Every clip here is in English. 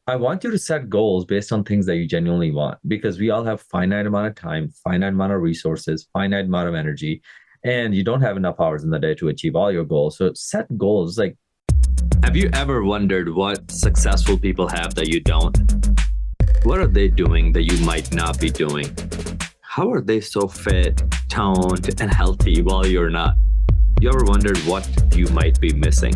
I want you to set goals based on things that you genuinely want because we all have finite amount of time, finite amount of resources, finite amount of energy, and you don't have enough hours in the day to achieve all your goals. So set goals. Like, have you ever wondered what successful people have that you don't? What are they doing that you might not be doing? How are they so fit, toned, and healthy while you're not? You ever wondered what you might be missing?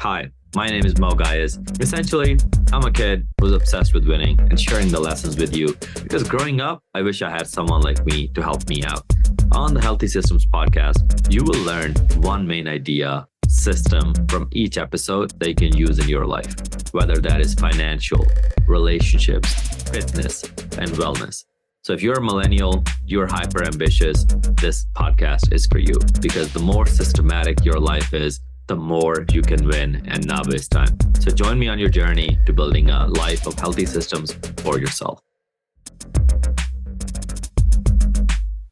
Hi, my name is Mo Gayas. Essentially, I'm a kid who was obsessed with winning and sharing the lessons with you because growing up, I wish I had someone like me to help me out. On the Healthy Systems podcast, you will learn one main idea, system from each episode that you can use in your life, whether that is financial, relationships, fitness, and wellness. So if you're a millennial, you're hyper ambitious, this podcast is for you because the more systematic your life is, the more you can win and not waste time. So join me on your journey to building a life of healthy systems for yourself.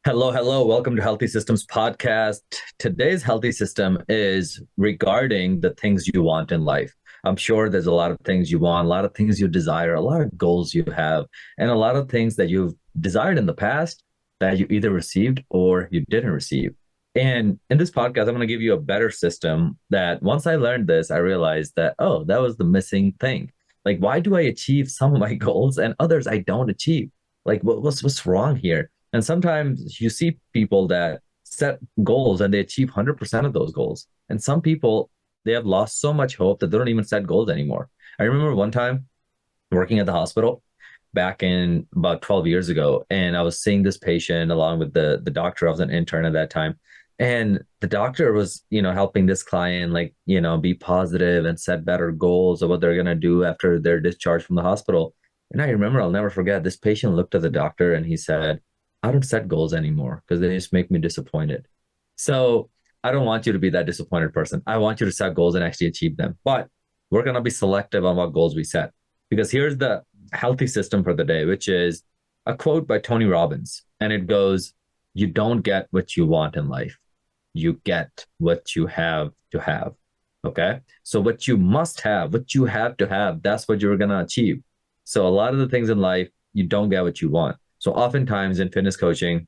Hello. Welcome to Healthy Systems Podcast. Today's healthy system is regarding the things you want in life. I'm sure there's a lot of things you want, a lot of things you desire, a lot of goals you have, and a lot of things that you've desired in the past that you either received or you didn't receive. And in this podcast, I'm going to give you a better system that once I learned this, I realized that, oh, that was the missing thing. Like, why do I achieve some of my goals and others I don't achieve? Like, what's wrong here? And sometimes you see people that set goals and they achieve 100% of those goals. And some people, they have lost so much hope that they don't even set goals anymore. I remember one time working at the hospital back in about 12 years ago, and I was seeing this patient along with the doctor. I was an intern at that time. And the doctor was, helping this client, be positive and set better goals of what they're going to do after they're discharged from the hospital. And I remember, I'll never forget, this patient looked at the doctor and he said, I don't set goals anymore because they just make me disappointed. So I don't want you to be that disappointed person. I want you to set goals and actually achieve them. But we're going to be selective on what goals we set. Because here's the healthy system for the day, which is a quote by Tony Robbins. And it goes, you don't get what you want in life. You get what you have to have. Okay. So what you must have, what you have to have, that's what you're going to achieve. So a lot of the things in life, you don't get what you want. So oftentimes in fitness coaching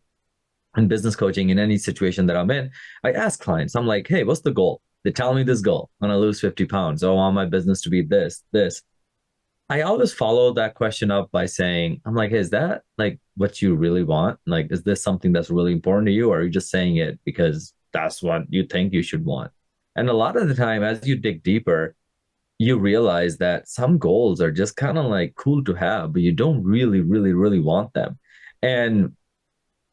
and business coaching, in any situation that I'm in, I ask clients, I'm like, hey, what's the goal? They tell me this goal. I'm going to lose 50 pounds. Oh, I want my business to be this. I always follow that question up by saying, I'm like, hey, is that like what you really want? Like, is this something that's really important to you? Or are you just saying it because that's what you think you should want? And a lot of the time, as you dig deeper, you realize that some goals are just kind of like cool to have, but you don't really want them. And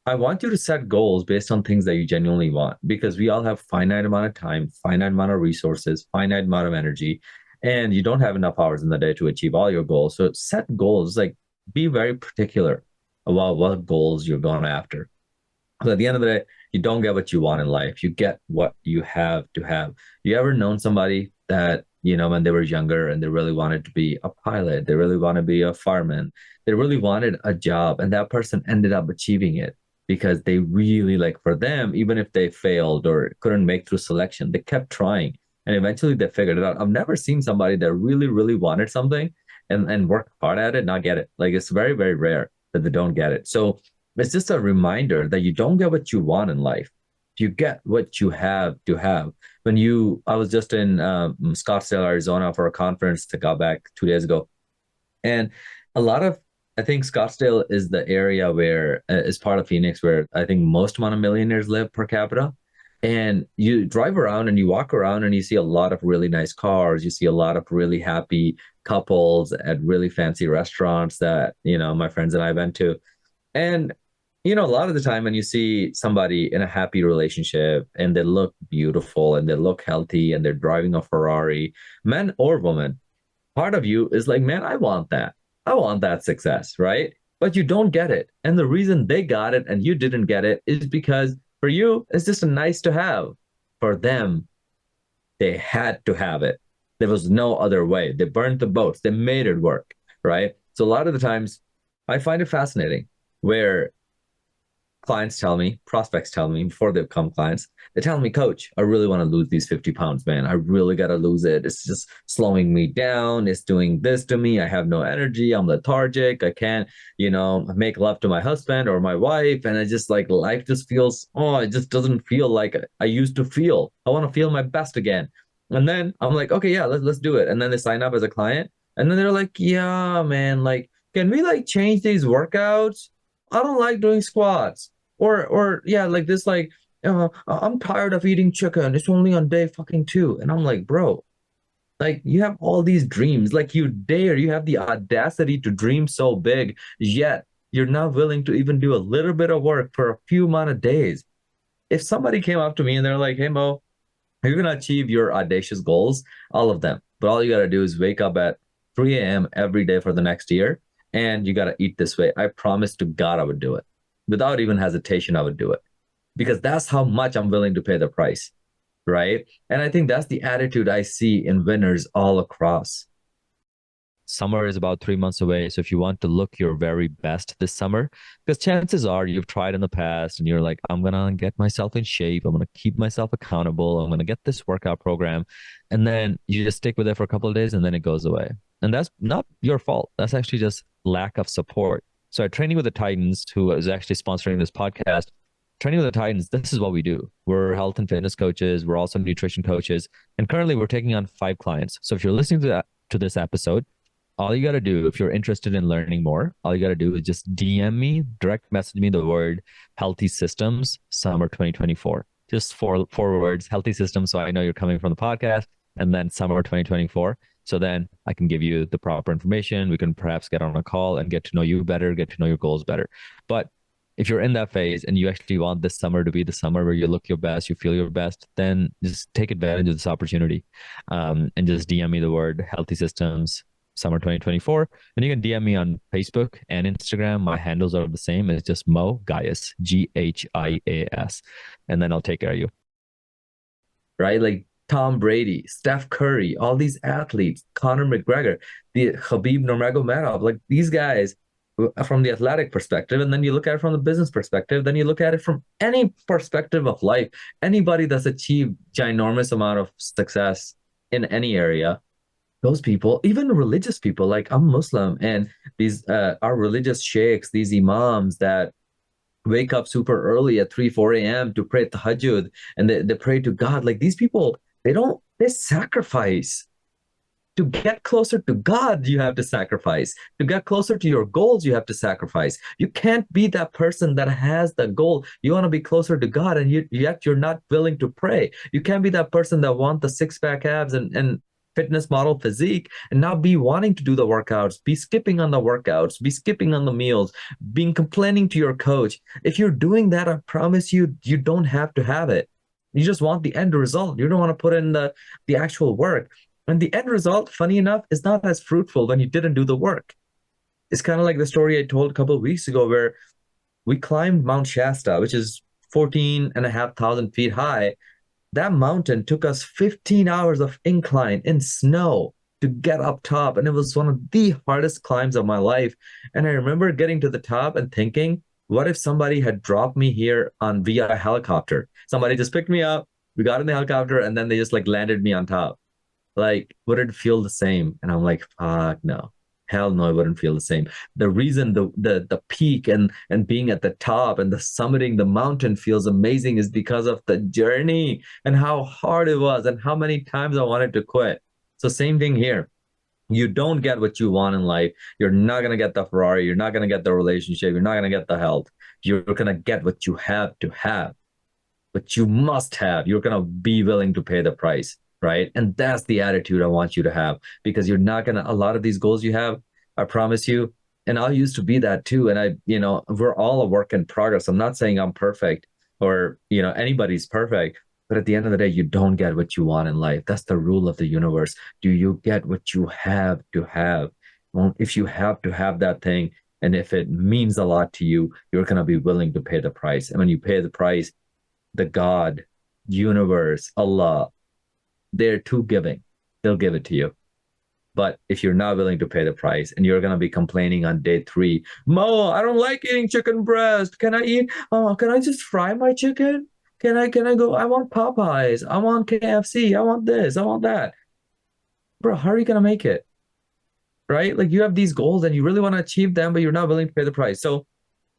I want you to set goals based on things that you genuinely want because we all have finite amount of time, finite amount of resources, finite amount of energy, and you don't have enough hours in the day to achieve all your goals. So set goals, like be very particular about what goals you're going after. So at the end of the day, you don't get what you want in life. You get what you have to have. You ever known somebody that, when they were younger and they really wanted to be a pilot, they really want to be a fireman, they really wanted a job, and that person ended up achieving it because they really, like, for them, even if they failed or couldn't make through selection, they kept trying and eventually they figured it out. I've never seen somebody that really wanted something and worked hard at it, not get it. Like, it's very, very rare that they don't get it. So it's just a reminder that you don't get what you want in life. You get what you have to have. I was just in Scottsdale, Arizona for a conference that got back 2 days ago. And I think Scottsdale is the area where is part of Phoenix where I think most amount of millionaires live per capita. And you drive around and you walk around and you see a lot of really nice cars. You see a lot of really happy couples at really fancy restaurants that, my friends and I went to. And a lot of the time when you see somebody in a happy relationship and they look beautiful and they look healthy and they're driving a Ferrari, man or woman, part of you is like, man, I want that. I want that success, right? But you don't get it. And the reason they got it and you didn't get it is because for you, it's just a nice to have. For them, they had to have it. There was no other way. They burned the boats. They made it work, right? So a lot of the times I find it fascinating where clients tell me, prospects tell me before they become clients, they tell me, Coach, I really want to lose these 50 pounds, man. I really got to lose it. It's just slowing me down. It's doing this to me. I have no energy. I'm lethargic. I can't, make love to my husband or my wife. And I just like life just feels, oh, it just doesn't feel like I used to feel. I want to feel my best again. And then I'm like, okay, yeah, let's do it. And then they sign up as a client. And then they're like, yeah, man, like, can we like change these workouts? I don't like doing squats. Or yeah, like this, like, I'm tired of eating chicken. It's only on day fucking 2. And I'm like, bro, like you have all these dreams, like you have the audacity to dream so big, yet you're not willing to even do a little bit of work for a few amount of days. If somebody came up to me and they're like, hey Mo, you're gonna achieve your audacious goals, all of them. But all you gotta do is wake up at 3 a.m. every day for the next year, and you gotta eat this way. I promise to God I would do it. Without even hesitation, I would do it. Because that's how much I'm willing to pay the price. Right. And I think that's the attitude I see in winners all across. Summer is about 3 months away. So if you want to look your very best this summer, because chances are you've tried in the past and you're like, I'm going to get myself in shape. I'm going to keep myself accountable. I'm going to get this workout program. And then you just stick with it for a couple of days and then it goes away. And that's not your fault. That's actually just lack of support. So at Training with the Titans, who is actually sponsoring this podcast, Training with the Titans, this is what we do. We're health and fitness coaches. We're also nutrition coaches. And currently we're taking on 5 clients. So if you're listening to this episode, all you got to do, if you're interested in learning more, all you got to do is just DM me, direct message me the word Healthy Systems Summer 2024. Just four words, Healthy Systems. So I know you're coming from the podcast, and then Summer 2024. So then I can give you the proper information. We can perhaps get on a call and get to know you better, get to know your goals better. But if you're in that phase and you actually want this summer to be the summer where you look your best, you feel your best, then just take advantage of this opportunity, and just DM me the word Healthy Systems Summer 2024. And you can DM me on Facebook and Instagram. My handles are the same. It's just Mo Gaius, Gias. And then I'll take care of you. Right? Like Tom Brady, Steph Curry, all these athletes, Conor McGregor, the Khabib Nurmagomedov, like these guys from the athletic perspective, and then you look at it from the business perspective, then you look at it from any perspective of life. Anybody that's achieved ginormous amount of success in any area, those people, even religious people, like I'm Muslim, and these are religious sheikhs, these imams that wake up super early at 3, 4 a.m. to pray tahajjud, and they pray to God. Like these people, they sacrifice. To get closer to God, you have to sacrifice. To get closer to your goals, you have to sacrifice. You can't be that person that has the goal. You want to be closer to God, and yet you're not willing to pray. You can't be that person that want the six-pack abs and fitness model physique and not be wanting to do the workouts, be skipping on the workouts, be skipping on the meals, being complaining to your coach. If you're doing that, I promise you, you don't have to have it. You just want the end result. You don't want to put in the actual work. And the end result, funny enough, is not as fruitful when you didn't do the work. It's kind of like the story I told a couple of weeks ago where we climbed Mount Shasta, which is 14,500 feet high. That mountain took us 15 hours of incline in snow to get up top. And it was one of the hardest climbs of my life. And I remember getting to the top and thinking, what if somebody had dropped me here via a helicopter? Somebody just picked me up, we got in the helicopter, and then they just like landed me on top. Like, would it feel the same? And I'm like, fuck no. Hell no, it wouldn't feel the same. The reason the peak and being at the top and the summiting the mountain feels amazing is because of the journey and how hard it was and how many times I wanted to quit. So same thing here. You don't get what you want in life. You're not going to get the Ferrari. You're not going to get the relationship. You're not going to get the health. You're going to get what you have to have, what you must have. You're going to be willing to pay the price. Right. And that's the attitude I want you to have, because you're not going to, a lot of these goals you have, I promise you, and I used to be that too. And we're all a work in progress. I'm not saying I'm perfect or, anybody's perfect, but at the end of the day, you don't get what you want in life. That's the rule of the universe. Do you get what you have to have? Well, if you have to have that thing, and if it means a lot to you, you're going to be willing to pay the price. And when you pay the price, the God, universe, Allah, they're too giving. They'll give it to you. But if you're not willing to pay the price and you're going to be complaining on day 3, Mo, I don't like eating chicken breast. Can I eat? Oh, can I just fry my chicken? Can I go? I want Popeyes. I want KFC. I want this. I want that. Bro, how are you going to make it? Right? Like you have these goals and you really want to achieve them, but you're not willing to pay the price. So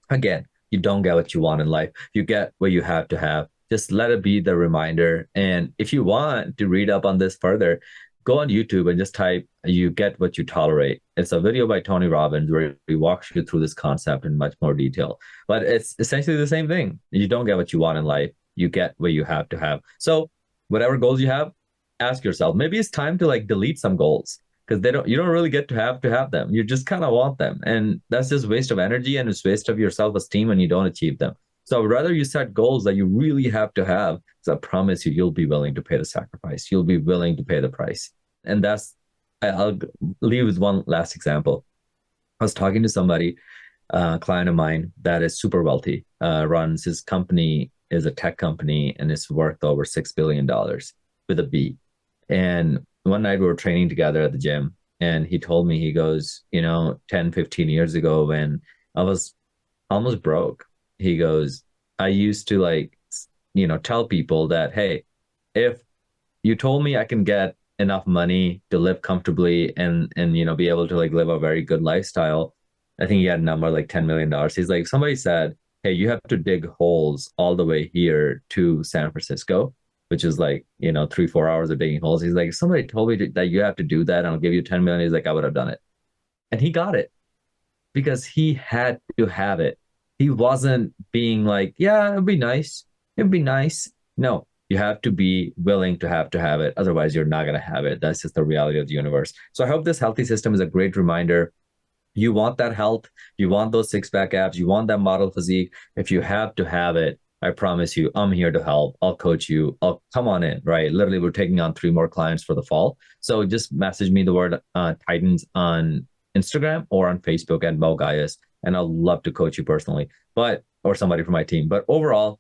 again, you don't get what you want in life. You get what you have to have. Just let it be the reminder. And if you want to read up on this further, go on YouTube and just type, "You get what you tolerate." It's a video by Tony Robbins where he walks you through this concept in much more detail. But it's essentially the same thing. You don't get what you want in life. You get what you have to have. So whatever goals you have, ask yourself, maybe it's time to like delete some goals, because you don't really get to have them. You just kind of want them. And that's just waste of energy, and it's waste of your self-esteem when you don't achieve them. So I would rather you set goals that you really have to have, because I promise you, you'll be willing to pay the sacrifice. You'll be willing to pay the price. And I'll leave with one last example. I was talking to somebody, a client of mine that is super wealthy, runs his company, is a tech company, and it's worth over $6 billion with a B. And one night we were training together at the gym, and he told me, he goes, 10, 15 years ago when I was almost broke, he goes, I used to tell people that, hey, if you told me I can get enough money to live comfortably and be able to like live a very good lifestyle, I think he had a number like $10 million. He's like, somebody said, hey, you have to dig holes all the way here to San Francisco, which is like, 3-4 hours of digging holes. He's like, if somebody told me that you have to do that and I'll give you 10 million, he's like, I would have done it. And he got it because he had to have it. He wasn't being like, yeah, it'd be nice. It'd be nice. No, you have to be willing to have it. Otherwise, you're not going to have it. That's just the reality of the universe. So I hope this healthy system is a great reminder. You want that health. You want those six-pack abs. You want that model physique. If you have to have it, I promise you, I'm here to help. I'll coach you. I'll come on in, right? Literally, we're taking on 3 more clients for the fall. So just message me the word Titans on Instagram or on Facebook at Moe Gaius, and I'll love to coach you personally, or somebody from my team. But overall,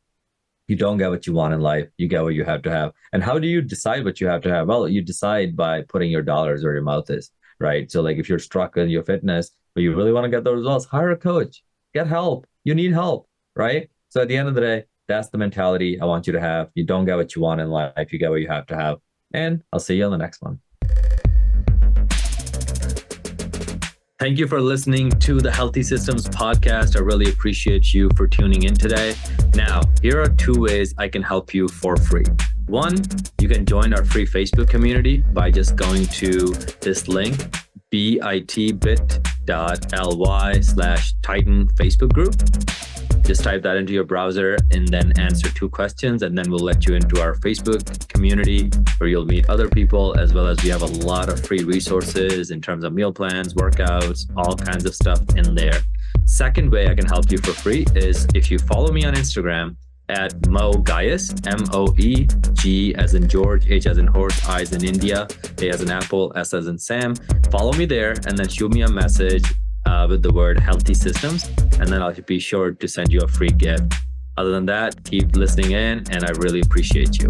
you don't get what you want in life. You get what you have to have. And how do you decide what you have to have? Well, you decide by putting your dollars where your mouth is, right? So like if you're struck in your fitness, but you really want to get those results, hire a coach, get help. You need help, right? So at the end of the day, that's the mentality I want you to have. You don't get what you want in life. You get what you have to have. And I'll see you on the next one. Thank you for listening to the Healthy Systems podcast. I really appreciate you for tuning in today. Now, here are 2 ways I can help you for free. One, you can join our free Facebook community by just going to this link, bit.ly/Titan Facebook group. Just type that into your browser and then answer 2 questions, and then we'll let you into our Facebook community where you'll meet other people, as well as we have a lot of free resources in terms of meal plans, workouts, all kinds of stuff in there. Second way I can help you for free is if you follow me on Instagram at Moe Gaius, MOE, G as in George, H as in horse, I as in India, A as in apple, S as in Sam. Follow me there and then shoot me a message with the word Healthy Systems, and then I'll be sure to send you a free gift. Other than that, keep listening in, and I really appreciate you.